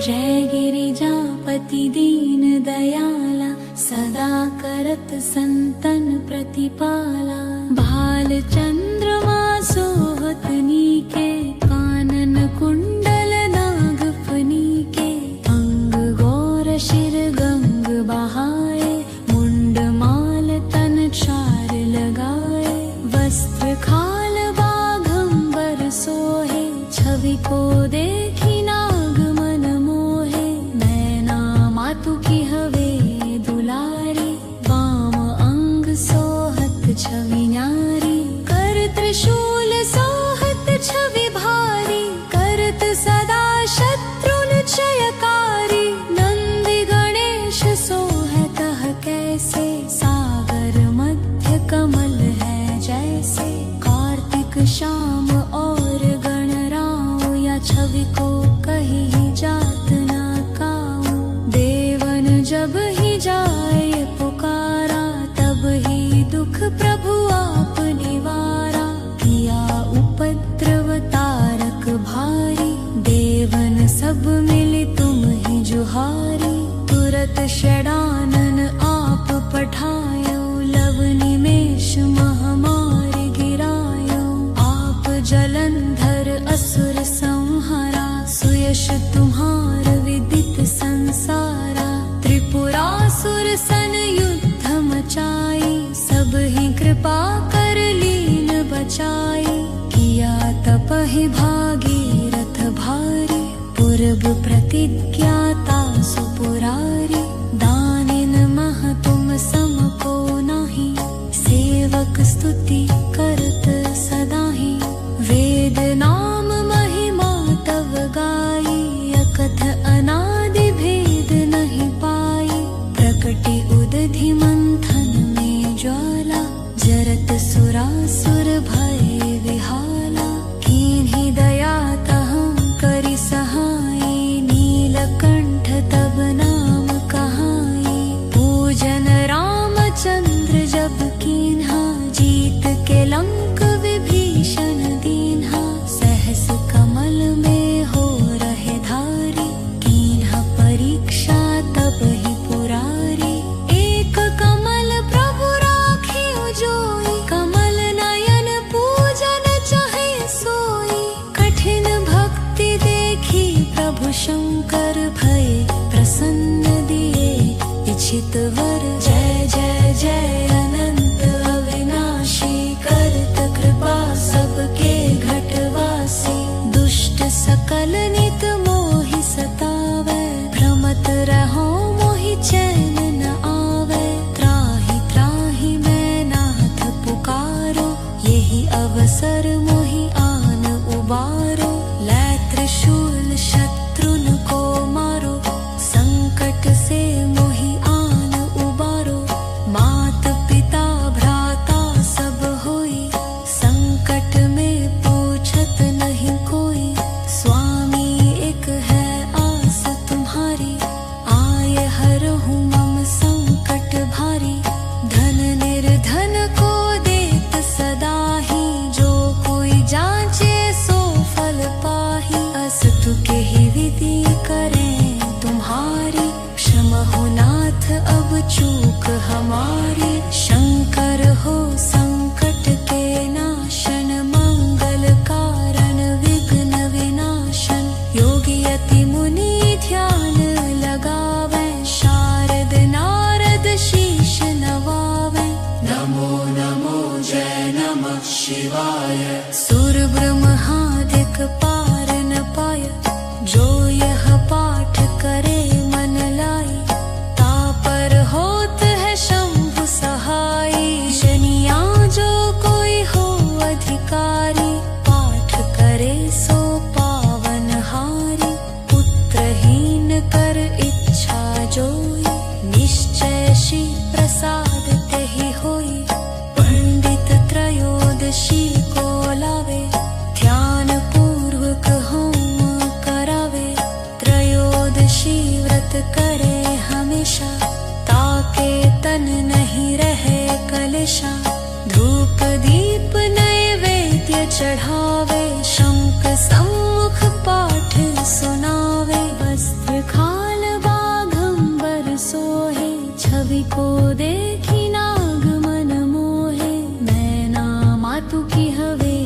जय गिरिजापति दीन दयाला, सदा करत संतन प्रतिपाला। भाल चंद्रमा सोहत नीके, कानन कुंडल नाग फनीके। अंग गौर शिर गंग बहाए, मुंड माल तन चार लगाए। वस्त्र खाल बाघंबर सोहे, छवि को देखी नाग मन मोहे। नैना मातु की हवे दुलारी, वाम अंग सोहत छवि न्यारी। कर त्रिशूल सोहत छवि भारी, करत सदा शत्रुन क्षयकारी। नंदी गणेश सोहत कैसे, सागर मध्य कमल है जैसे। कार्तिक श्याम और गणराव, या छवि को कहीं जात न काऊ। देवन जब ही जाए पुकारा, तब ही दुख प्रभु आप निवारा। किया उपद्रव तारक भारी, देवन सब मिली तुम ही जुहारी। तुरत षडानन आप पठायो, लव निमेष महामारी गिरायो। आप जलंधर असुर संहारा, सुयश तुम्हार विदित संसारा। त्रिपुरासुर सन युद्ध मचाई, सब ही कृपा कर लीन बचाई। किया तपहि भागीरथ भारी, पूर्व प्रतिज्ञाता सुपुरारी। दानिन मह तुम सम को नाही, सेवक स्तुति करत सदाहि। वेद नाम महिमा तव गाई, अकथ अनादि भेद नहीं पाई। प्रकटि उदधि मंथन में ज्वाला, जरत सुरासुर भय विहाला। कीन्ही दया तहं करि सहाई, नीलकंठ तब नाम कहाई। पूजन रामचंद्र जब कीन्हा, जीत के लंक विभीषण दीन्हा। सहस कमल में हो रहे धारी, कीन्हा परीक्षा तब ही पुरारी। एक कमल प्रभु राखे जोई, कमल नयन पूजन चाहे सोई। कठिन भक्ति देखी प्रभु शंकर भय, प्रसन्न दिए इच्छित वर। जय जय जय अनंत अविनाशी, करत कृपा सबके घटवासी। दुष्ट सकल नित मोहि सतावै, भ्रमत रहो मोहि चैन न आवे। त्राहि त्राहि मैं नाथ पुकारो, यही अवसर मोहि आन उबारो। लै त्रिशूल शत्रुन को मारो, संकट से मोहि आन उबारो। मात पिता भ्राता सब होई, संकट में पूछत नहीं कोई। स्वामी एक है आस तुम्हारी, आय हरहु मम संकट भारी। धन निर्धन को देत सदा ही, जो कोई जांचे सो फल पाही। अस्तु के ही विधि करें तुम्हारी, क्षम हो नाथ अब चूक हमारी। शंकर हो संकट के नाशन, मंगल कारण विघ्न विनाशन। योगी यति मुनि ध्यान लगावे, शारद नारद शीश नवावे। नमो नमो जय नमः शिवाय, सुर ब्रह्मादिक पार न पाय। जो यह पाठ करे मन लाई, तापर होत है शंभु सहाई। शनिया जो कोई हो अधिकारी, पाठ करे सो पावन हारी। पुत्रहीन कर इच्छा जोई, निश्चय श्री प्रसाद तेहि होई। पंडित त्रयोदशी को लावे, ध्यान पूर्वक होम करावे। त्रयोदशी व्रत करे हमेशा, ताके तन नहीं रहे कलेशा। धूप दीप नैवेद्य चढ़ावे, शंख सम्मुख पाठ सुनावे। वस्त्र को देखी नाग मन मोहे, नैना मातु की हवे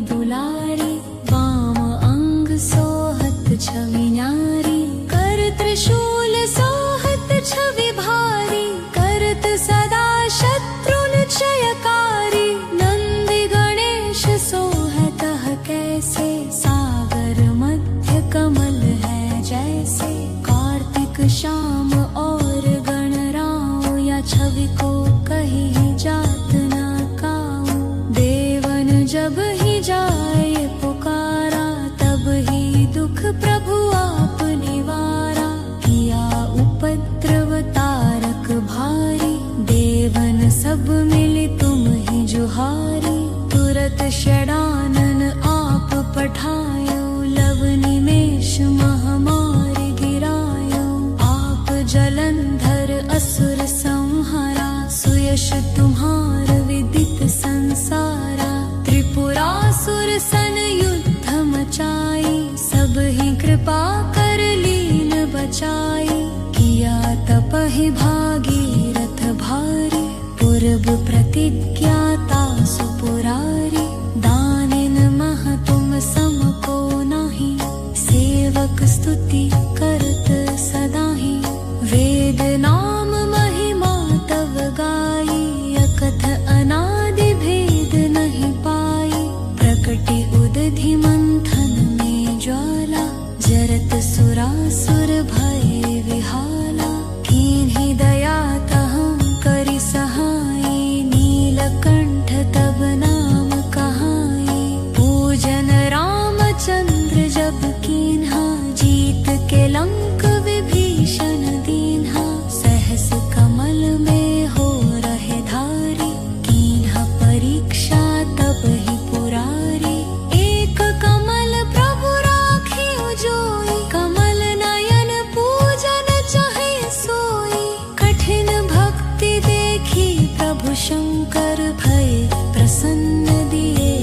दुलारी, वाम अंग सोहत छवि न्यारी, कर त्रिशूल सोहत छवि भारी, करत सदा शत्रुन क्षयकारी, नंदी गणेश सोहत कैसे, सागर मध्य कमल है जैसे, कार्तिक श्याम और गणराव, या छवि को कहीं जात न काऊ, देवन जब ही जाए पुकारा, तब ही दुख प्रभु आप निवारा, किया उपद्रव तारक भारी, देवन सब मिली तुम ही जुहारी, तुरत षडानन आप पठायो, लव निमेष महामारी गिरायो, आप जलंधर असुर संहारा, सुयश तुम्हार विदित संसारा, त्रिपुरासुर सन युद्ध मचाई, सब ही कृपा कर लीन बचाई, किया तपहि भागीरथ भारी, पूर्व प्रतिज्ञाता सुपुरारी, दानिन मह तुम सम को नाही, सेवक स्तुति करत सदाहि, वेद नाम महिमा तव गाई, अकथ अनादि भेद नहीं पाई, प्रकटि उदधि मंथन में ज्वाला, जरत सुरासुर भय विहाला, कीन्ही दया तहं करि सहाई, नीलकंठ तब नाम कहाई, पूजन रामचंद्र जब कीन्हा, जीत के लंक विभीषण दीन्हा, सहस कमल में हो रहे धारी, कीन्हा परीक्षा तब ही पुरारी, एक कमल प्रभु राखी जोई, कमल नयन पूजन चाहे सोई, कठिन भक्ति देखी प्रभु शंकर भय प्रसन्न दिए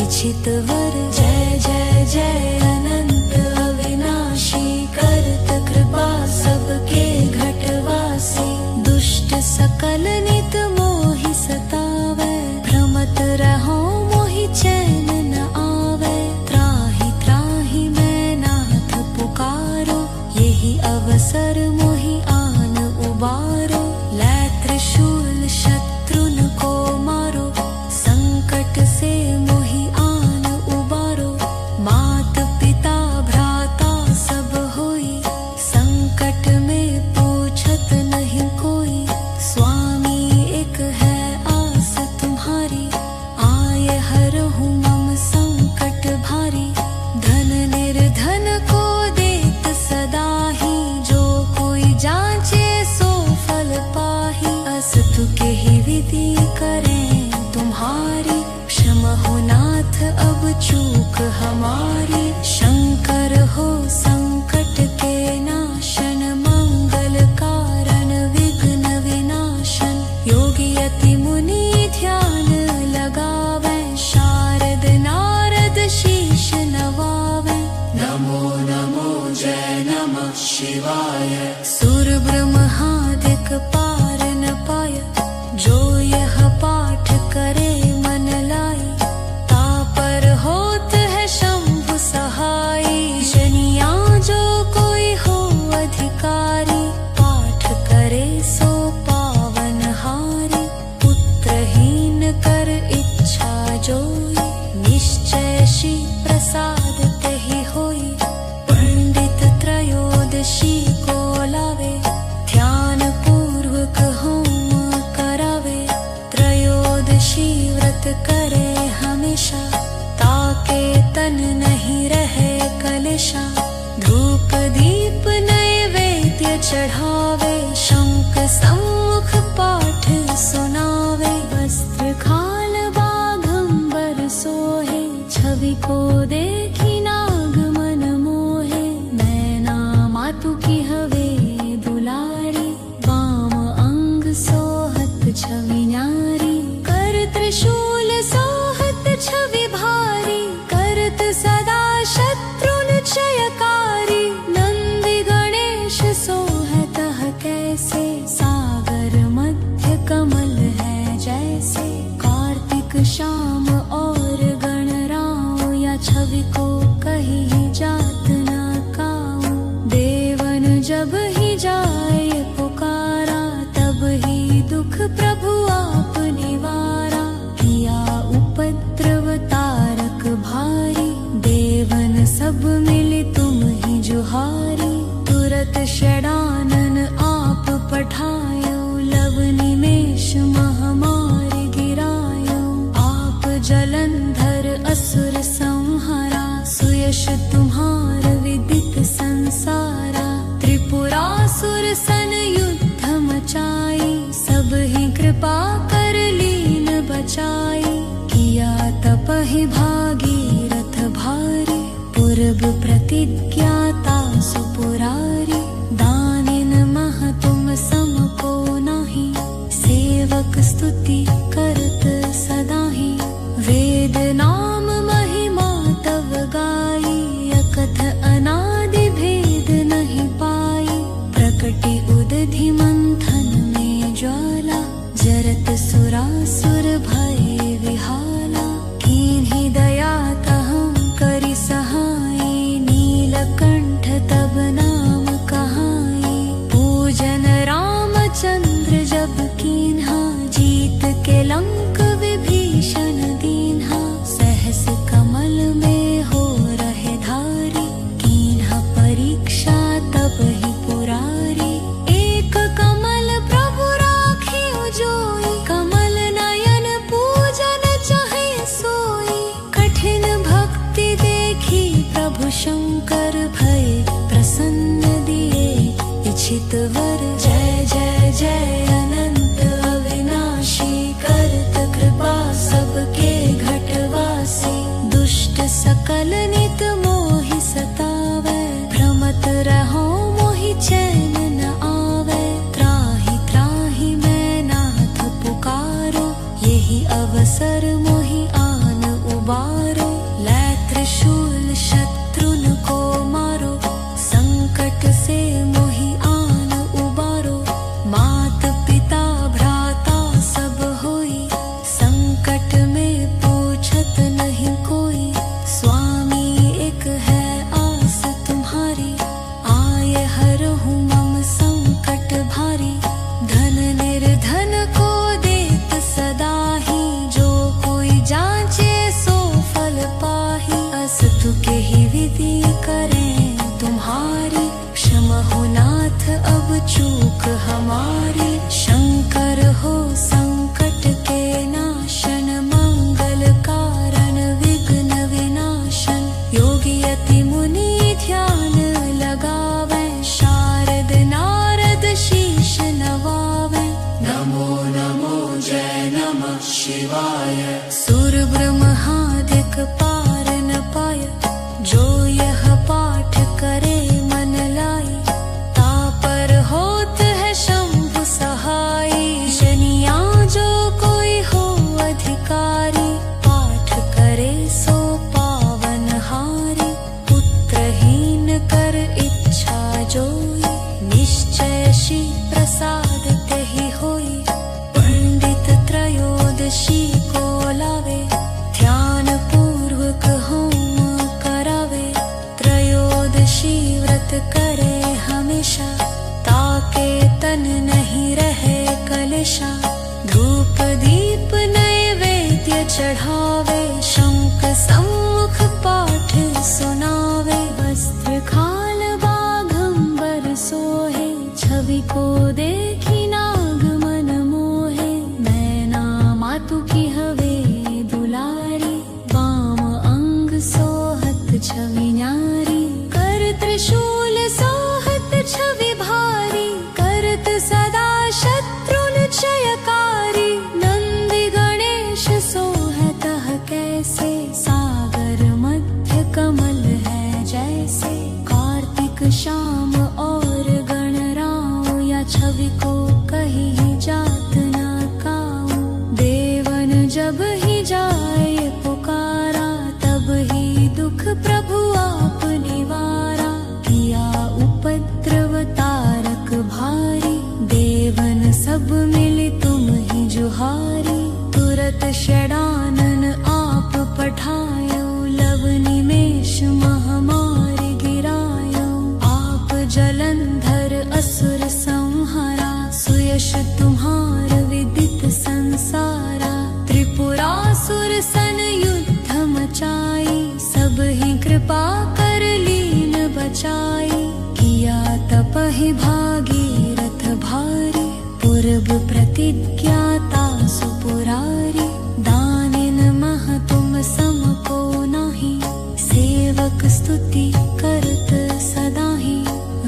इच्छित वर, जय जय जय अनंत अविनाशी, करत कृपा सबके घटवासी, दुष्ट सकल नित मोहि सतावै, भ्रमत रहो मोहि चैन न आवे, त्राहि त्राहि मैं नाथ पुकारो, यही अवसर मोहि आन उबारो, लै त्रिशूल शत्रुन को मारो, संकट से मोहि आन उबारो, मात पिता भ्राता सब होई, संकट में पूछत नहीं कोई, स्वामी एक है आस तुम्हारी, आए हरहु मम संकट भारी, धन निर्धन को देत सदा ही, जो कोई जांचे सो फल पाही, अस्तु के ही विधि करें तुम्हारी, क्षम हो नाथ अब चूक हमारी, शंकर हो संकट के नाशन, मंगल कारण विघ्न विनाशन, योगी यति मुनि ध्यान लगावे, शारद नारद शीश नवावे, नमो नमो जय नमः शिवाय, सुर ब्रह्मादिक पार न पाय, जो यह पाठ करे मन लाई, तापर होत है शंभु सहाई, जनिया जो कोई हो अधिकारी, पाठ करे सो पावन हारी, पुत्रहीन कर इच्छा जोई, निश्चय श्री प्रसाद तेहि होई, पंडित त्रयोदशी को लावे, ध्यान पूर्वक होम करावे, त्रयोदशी व्रत करे हमेशा, ताके तन नहीं रहे कलेशा, धूप दीप नैवेद्य चढ़ावे, शंख सम्मुख पाठ सुनावे, वस्त्र खाल बाघंबर सोहे, छवि को देखी नाग मन मोहे, नैना मातु की हवे दुलारी, वाम अंग सोहत छवि न्यारी, कर त्रिशूल सोहत छवि भारी, करत सदा शत्रुन क्षयकारी, नंदी गणेश सोहत कैसे, सागर मध्य सुयश तुम्हार विदित संसारा। त्रिपुरासुर सन युद्ध मचाई, सब ही कृपा कर लीन बचाई। किया तप ही भागीरथ भारी, पूर्व प्रतिज्ञाता सुपुरारी। दानिन मह तुम सम को नाही, सेवक स्तुति करत सदाहि। वेद नाम महिमा तव गाई, अकथ अनादि भेद नहीं पाई। प्रकटि उदधि मंथन में ज्वाला, जरत सुरासुर भय विहाला। कीन्ही दया तहं करि सहाय, नीलकंठ तब नाम कहाई। पूजन रामचंद्र जब कीन्हा, जीत के लंक विभीषण दीन्हा। सहस कमल में हो रहे धारी, कीन्हा परीक्षा तब ही पुरारी। एक कमल प्रभु राखियो जोई, कमल नयन पूजन चाहे सोई। कठिन भक्ति देखी प्रभु शंकर भय, प्रसन्न दिए इच्छित वर। जय जय जय अनंत अविनाशी, करत कृपा सबके घटवासी। दुष्ट सकल नित मोहि सतावै, भ्रमत रहो मोहि चैन न आवे। त्राहि त्राहि मैं नाथ पुकारो, यही अवसर मोहि आन उबारो। लै त्रिशूल शत्रुन को मारो, संकट से मोहि आन उबारो। मात पिता भ्राता सब होई, संकट में पूछत नहीं कोई। स्वामी एक है आस तुम्हारी, आये हरहु मम संकट भारी। धन निर्धन को देत सदा ही, जो कोई जांचे सो फल पाही। अस्तु के ही विधि करें तुम्हारी, क्षमा हो नाथ अब चूक हमारी। शंकर हो संकट के नाशन, मंगल कारण विघ्न विनाशन। योगी यति मुनि ध्यान लगावे, शारद नारद शीश नवावे। नमो नमो जय नमः शिवाय, सुर ब्रह्मादिक पार न पाय। जो यह पाठ करे मन लाई, तापर होत है शंभु सहाई। शनिया जो कोई हो अधिकारी, पाठ करे सो पावन हारी। पुत्रहीन कर इच्छा जोई, निश्चय श्री प्रसाद तेहि होई। पंडित त्रयोदशी को लावे, ध्यान पूर्वक होम करावे। त्रयोदशी व्रत करे हमेशा, ताके तन नहीं रहे कलेशा। धूप दीप नैवेद्य चढ़ावे, शंख सम्मुख पाठ सुनावे। वस्त्र खाल बाघंबर सोहे, छवि को देखी नाग मन मोहे। मैना मातु की हवे दुलारी, वाम अंग सोहत छवि न्यारी। कर त्रिशूल सोहत छवि भारी, करत सदा शत्रुन क्षयकारी। नंदि गणेश सोहत कैसे, सागर मध्य कमल है जैसे। कार्तिक श्याम और गणराव, या छवि को कहीं जात न काऊ। देवन जब ही जाए पुकारा, तब ही दुख प्रभु आप निवारा। किया उपद्रव तारक भारी, देवन सब मिली तुम ही जुहारी। तुरत षडानन आप पठायो, लव निमेष महामारी गिरायो। आप जलंधर असुर संहारा, सुयश तुम्हार विदित संसारा। त्रिपुरासुर सन युद्ध मचाई, सब ही कृपा कर लीन बचाई। किया तप ही भागीरथ भारी, पूर्व प्रतिज्ञाता सुपुरारी। दानिन मह तुम सम को नाही, सेवक स्तुति करत सदाहि।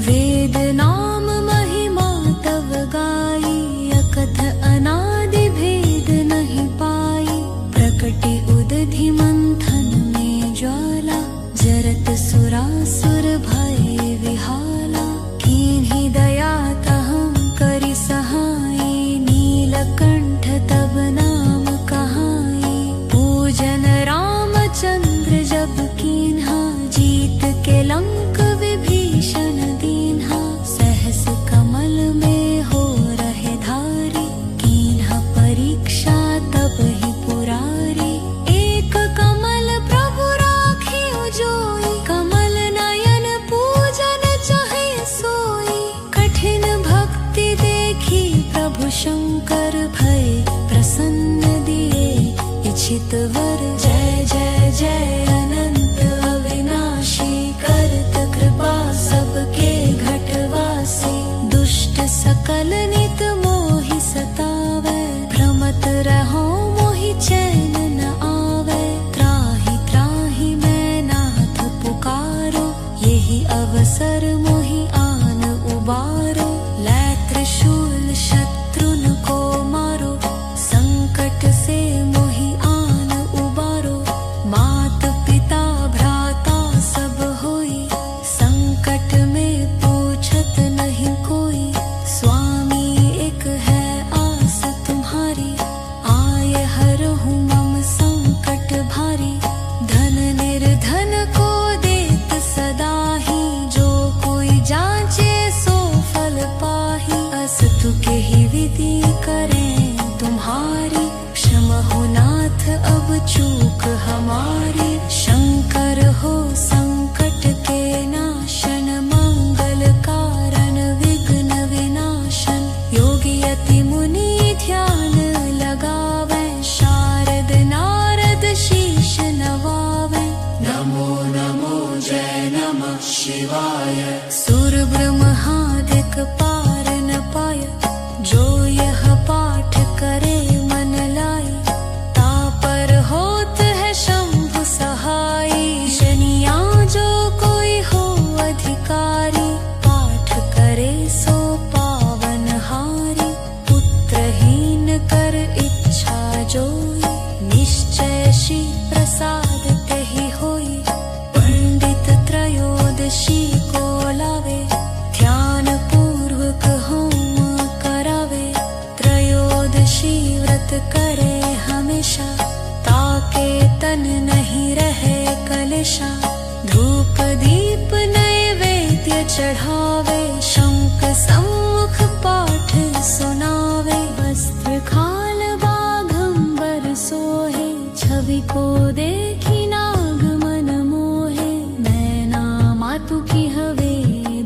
वेद नाम महिमा तव गाई, अकथ अनादि भेद नहीं पाई। प्रकटि उदधि मंथन में ज्वाला, जरत सुरासुर भय विहाला। कीन्ही दया तहं करि सहाई, नीलकंठ तब नाम कहाई। पूजन रामचंद्र जब कीन्हा, जीत के लंक विभीषण दीन्हा। सहस कमल में हो रहे धारी, कीन्हा परीक्षा तब ही पुरारी। एक कमल प्रभु राखियो जोई, कमल नयन पूजन चाहे सोई। कठिन भक्ति देखी प्रभु शंकर, भय प्रसन्न दिए इच्छित वर। जय जय जय अनंत अविनाशी, करत कृपा सबके घटवासी। दुष्ट सकल नित मोहि सतावै, भ्रमत रहो मोहि चैन न आवे। त्राहि त्राहि मैं नाथ पुकारो, यही अवसर मोहि आन उबारो। लै त्रिशूल शत्रुन को मारो, संकट से मोहि आन उबारो। मात पिता भ्राता सब होई, संकट में पूछत नहीं कोई। स्वामी एक है आस तुम्हारी, आय हरहु मम संकट भारी। धन निर्धन को देत सदा ही, जो कोई जांचे सो फल पाही। अस्तु के ही विधि करें तुम्हारी, क्षम हो नाथ अब चूक हमारी। शंकर हो संकट के नाशन, मंगल कारण विघ्न विनाशन। योगी यति मुनि ध्यान लगावे, शारद नारद शीश नवावे। नमो नमो जय नमः शिवाय, सुर ब्रह्मादिक पार न पाय। जो यह पाठ करे मन लाई, तापर होत है शंभु सहाई। शनिया जो कोई हो अधिकारी, पाठ करे सो पावन हारी। पुत्रहीन कर इच्छा जोई, निश्चय श्री प्रसाद तेहि होई। पंडित त्रयोदशी को लावे, ध्यान पूर्वक होम करावे। त्रयोदशी व्रत करे हमेशा, ताके तन नहीं रहे कलेशा। धूप दीप नैवेद्य चढ़ावे, शंख सम्मुख पाठ सुनावे। वस्त्र खाल बाघंबर सोहे, छवि को देखी नाग मन मोहे। मैना मातु की हवे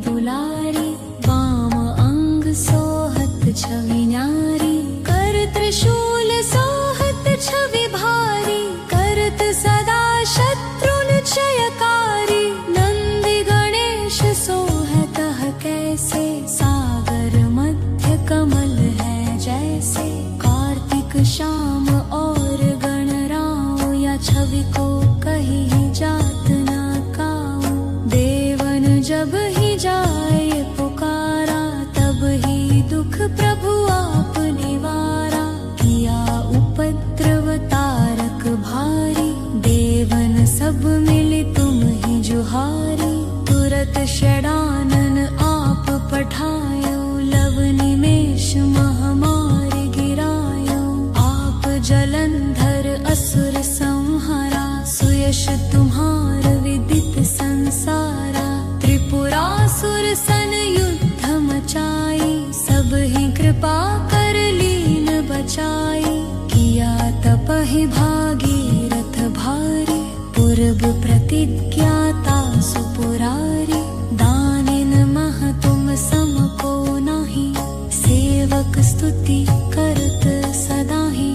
दुलारी, वाम अंग सोहत छवि न्यारी। कर त्रिशूल सोहत छवि भारी, करत सदा शत्रुन क्षयकारी। नंदी गणेश सोहत कैसे, सागर मध्य कमल है जैसे। कार्तिक श्याम और गणराव, या छवि को कहीं जात न काऊ। देवन जब ही जाए पुकारा, तब ही दुख प्रभु आप निवारा। किया उपद्रव तारक भारी, देवन सब मिले तुम ही जुहारी। तुरत षडानन आप पठायो, लव निमेष महामारी गिरायो। आप जलंधर असुर संहारा, सुयश तुम्हार विदित संसारा। त्रिपुरासुर सन युद्ध मचाई, सब ही कृपा कर लीन बचाई। किया तपहि भागीरथ भारी, पूर्व प्रतिज्ञाता सुपुरारी। दानिन मह तुम सम को नाही, सेवक स्तुति करत सदाहि।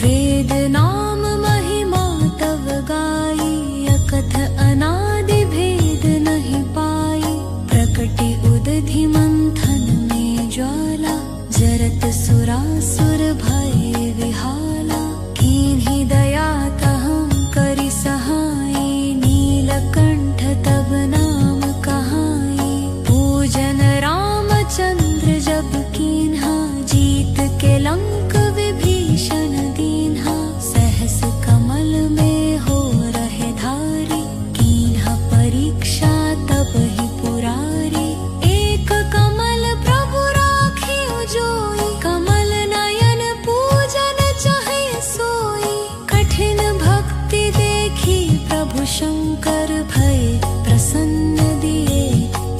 वेद नाम महिमा तव गाई, अकथ अनादि भेद नहीं पाई। प्रकटि उदधि मंथन में ज्वाला, जरत सुरासुर भय विहाला। कीन्ही दया तहं करि सहाई, नीलकंठ तब शंकर भय प्रसन्न दिए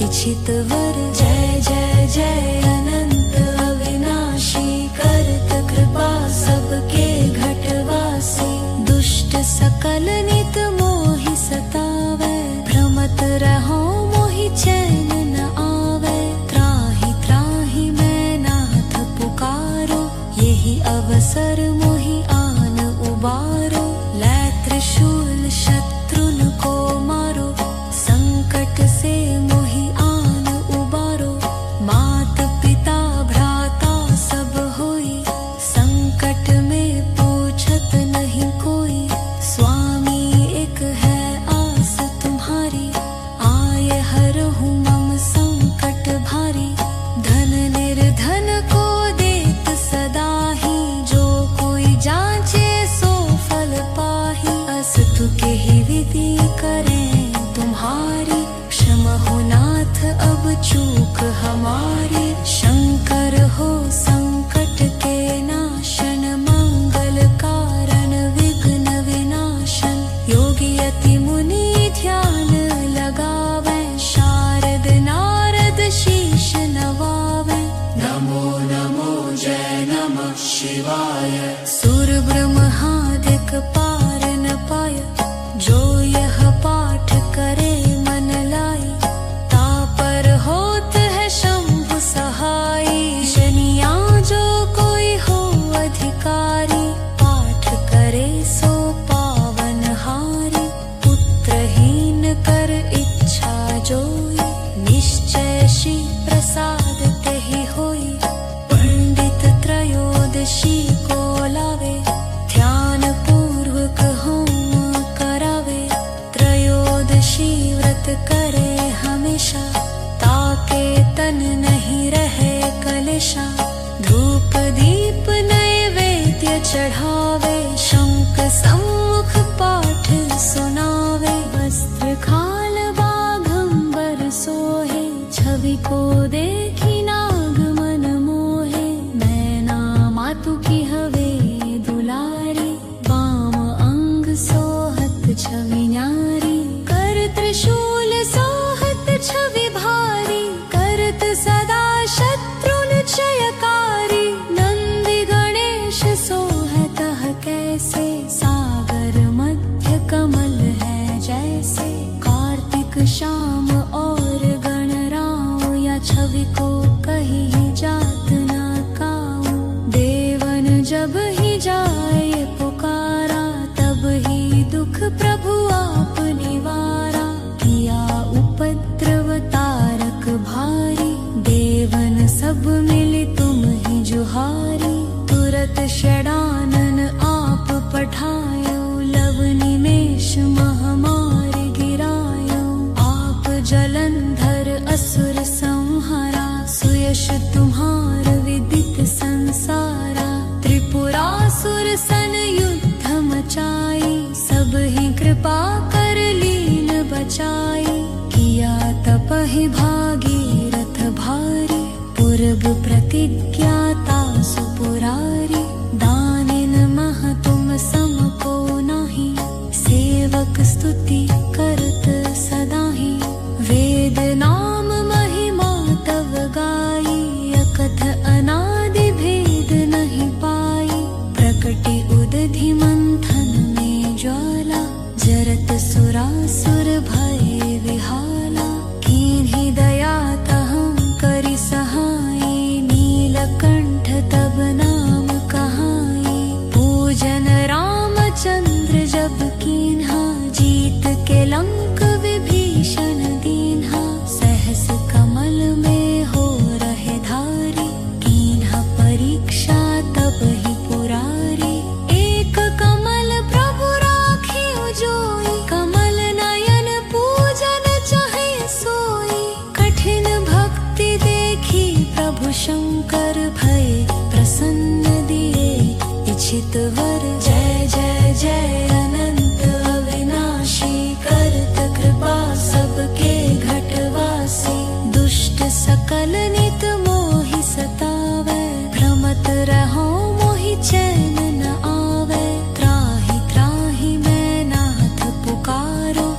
इच्छित वर। जय जय जय अनंत अविनाशी करत कृपा सबके घटवासी। दुष्ट सकल नित मोहि सतावै भ्रमत रहो मोहि चैन न आवे। त्राहि त्राहि मैं नाथ पुकारो यही अवसर मोहि आन उबारो। लै त्रिशूल शत्रुन को मारो संकट से मोहि आन उबारो। मात पिता भ्राता सब होई संकट में पूछत नहीं कोई। स्वामी एक है आस तुम्हारी आय हरहु मम संकट भारी। धन निर्धन को देत सदा ही जो कोई जांचे सो फल पाही। अस्तु के ही विधि करें तुम्हारी क्षमा हो नाथ अब चूक हमारी। शंकर हो संकट के नाशन मंगल कारण विघ्न विनाशन। योगी यति मुनि ध्यान लगावे शारद नारद शीश नवावे। नमो नमो जय नमः शिवाय। सुर ब्रह्मादिक पार न पाय जो यह पाठ करे मन लाई। तापर होत है शंभु सहाई शनिया जो कोई हो अधिकारी। पाठ करे सो पावन हारी पुत्रहीन कर इच्छा जोई। निश्चय श्री प्रसाद तेहि होई पंडित त्रयोदशी को लावे। ध्यान पूर्वक होम करावे त्रयोदशी व्रत करे हमेशा। ताके तन नहीं रहे कलेशा धूप दीप नैवेद्य चढ़ावे। शंख सम्मुख पाठ सुनावे वस्त्र खाल बाघंबर सोहे। छवि को देखी नाग मन मोहे। मैना मातु की हवे दुलारी बाम अंग सोहत छवि न्यारी। कर त्रिशूल सोहत छवि भारी करत सदा शत्रुन क्षयकारी। नंदी गणेश सोहत कैसे सागर मध्य कमल है जैसे। कार्तिक श्याम और गणराव या छवि को कहीं जात न काऊ। देवन जब ही जाए पुकारा तब ही दुख प्रभु आप निवारा। किया उपद्रव तारक भारी देवन सब मिली तुम ही जुहारी। तुरत षडानन आप पठायो लव निमेष महामारी गिरायो। आप जलंधर असुर संहारा सुयश तुम्हार विदित संसारा। त्रिपुरासुर सन युद्ध मचाई सब ही कृपा कर लीन बचाई। किया तपहि भागीरथ भारी पूर्व प्रतिज्ञाता सुपुरारी। दानिन मह तुम सम को नाही सेवक स्तुति करत सदा ही। वेद नाम महिमा तव गाई अकथ अनादि भेद नहीं पाई। प्रकटि उदधि मंथन में ज्वाला जरत सुरासुर भय विहाला। कीन्ही दया तहं करि सहाई नीलकंठ तब नाम कहाई। पूजन रामचंद्र जब कीन्हा जीत के लंक विभीषण दीन्हा। सहस कमल में हो रहे धारी कीन्हा परीक्षा तब ही पुरारी। एक कमल प्रभु राखी जोई कमल नयन पूजन चाहे सोई। कठिन भक्ति देखी प्रभु शंकर भय प्रसन्न दिए इच्छित वर। जय जय जय अनंत अविनाशी करत कृपा सबके घटवासी। दुष्ट सकल नित मोहि सतावै भ्रमत रहो मोहि चैन न आवे। त्राहि त्राहि मैं नाथ पुकारो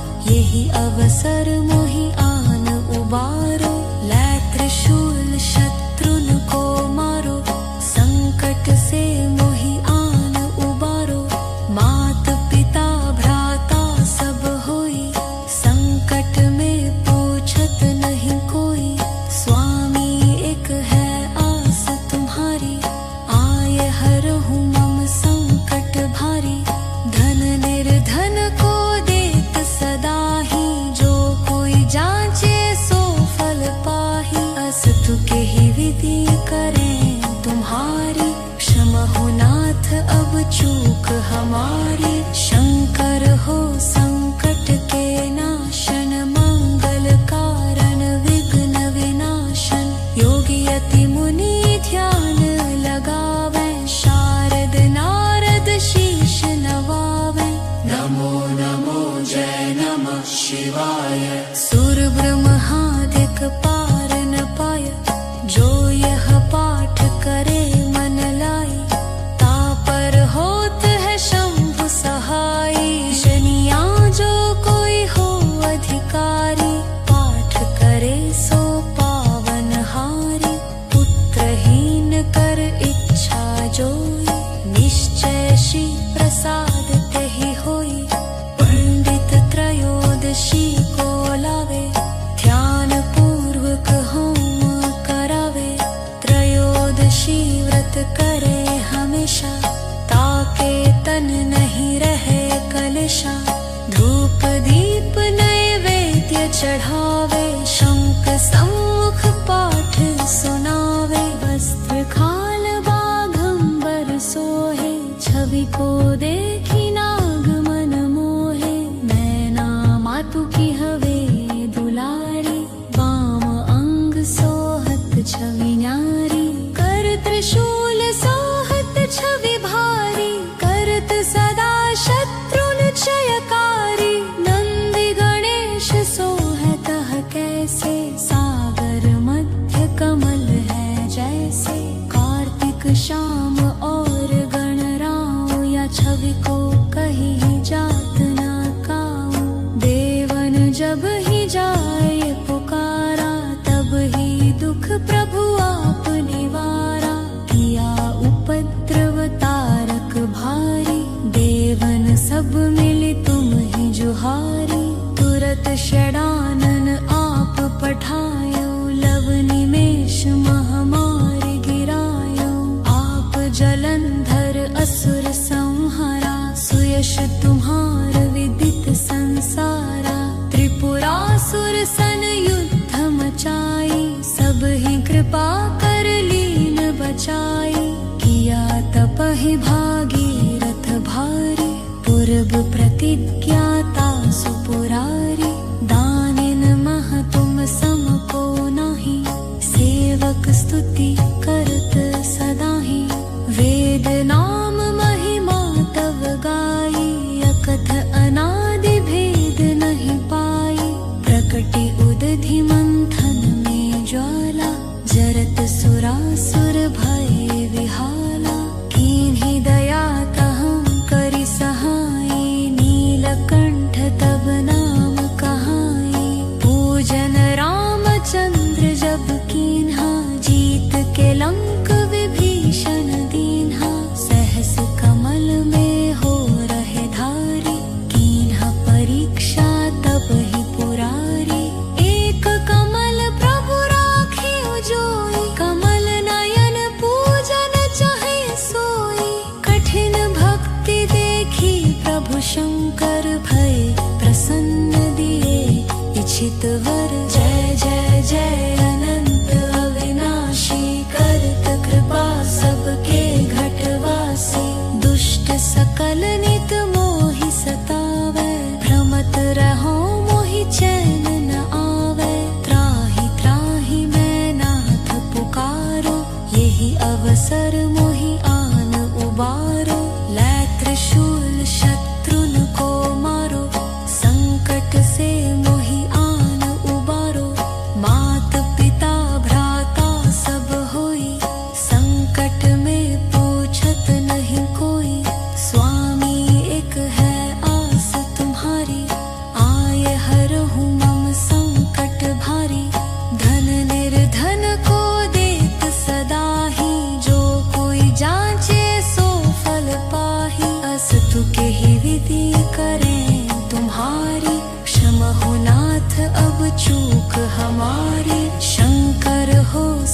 यही अवसर मोहि आन उबारो। लै त्रिशूल शत्रुन को मारो, संकट से मोहि आन उबारो। मात पिता भ्राता सब होई, संकट में पूछत नहीं कोई। स्वामी एक है आस तुम्हारी, आए हरहु मम संकट भारी। धन निर्धन को देत सदा ही, जो कोई जांचे सो फल पाही। अस्तु के ही विधि करें तुम्हारी, क्षमा हो नाथ अब चूक हमारी। शंकर हो संकट के नाशन, मंगल कारण विघ्न विनाशन। योगी यति मुनि ध्यान लगावे, शारद नारद शीश नवावे। नमो नमो जय नमः शिवाय। सुर ब्रह्मादिक पार न पाय, जो यह पाठ करे मन लाई। तापर होत है शंभु सहाई, शनिया जो कोई हो अधिकारी। पाठ करे सो पावन हारी, पुत्रहीन कर इच्छा जोई। निश्चय श्री प्रसाद तेहि होई, पंडित त्रयोदशी को लावे। ध्यान पूर्वक होम करावे, त्रयोदशी व्रत करे हमेशा। ताके तन नहीं रहे कलशा, धूप दीप नैवेद्य चढ़ावे। शंख सम्मुख पाठ सुनावे, वस्त्र खाल बाघंबर सोहे। छवि को देखी नाग मन मोहे, नैना मातु की हवे दुलारी। वाम अंग सोहत छवि न्यारी, कर त्रिशूल सोहत छवि भारी। करत सदा शत्रुन क्षयकारी, नंदी गणेश सोहत कैसे। सागर मध्य कमल है जैसे, कार्तिक श्याम और गणराव। या छवि को कहीं जात न काऊ, देवन जब ही जाए पुकारा। तब ही दुख प्रभु आप निवारा, किया उपद्रव तारक भारी। देवन सब मिली तुम ही जुहारी, तुरत षडानन आप पठायो। लव निमेष महामारी गिरायो, आप जलंधर असुर संहारा। सुयश तुम्हार विदित संसारा, त्रिपुरासुर सन युद्ध मचाई। सब ही कृपा कर लीन बचाई, किया तपहि भागीरथ भारी। पूर्व प्रतिज्ञाता सुपुरारी, दानिन मह तुम सम को नाही। सेवक स्तुति करत सदा ही, वेद नाम महिमा तव गाई। अकथ अनादि भेद नहीं पाई, प्रकटि उदधि मंथन में ज्वाला। जरत सुरासुर भय विहाला, कीन्ही दया तहं करि सहाई। नीलकंठ तब नाम कहाई, पूजन रामचंद्र जब कीन्हा। जीत के लंक विभीषण दीन्हा, सहस कमल में हो रहे धारी। कीन्हा परीक्षा तब ही पुरारी, एक कमल प्रभु राखे जोई। कमल नयन पूजन चाहे सोई, कठिन भक्ति देखी प्रभु शंकर भय प्रसन्न दिए इच्छित वर। जय जय जय अनंत अविनाशी, करत कृपा सबके घटवासी। दुष्ट सकल नित मोहि सतावे, भ्रमत रहो मोहि चैन न आवे। त्राहि त्राहि मैं नाथ पुकारो, यही अवसर मोहि आन उबारो। लै त्रिशूल शत्रुन को मारो, संकट से मोहि आन उबारो। चूक हमारी, शंकर हो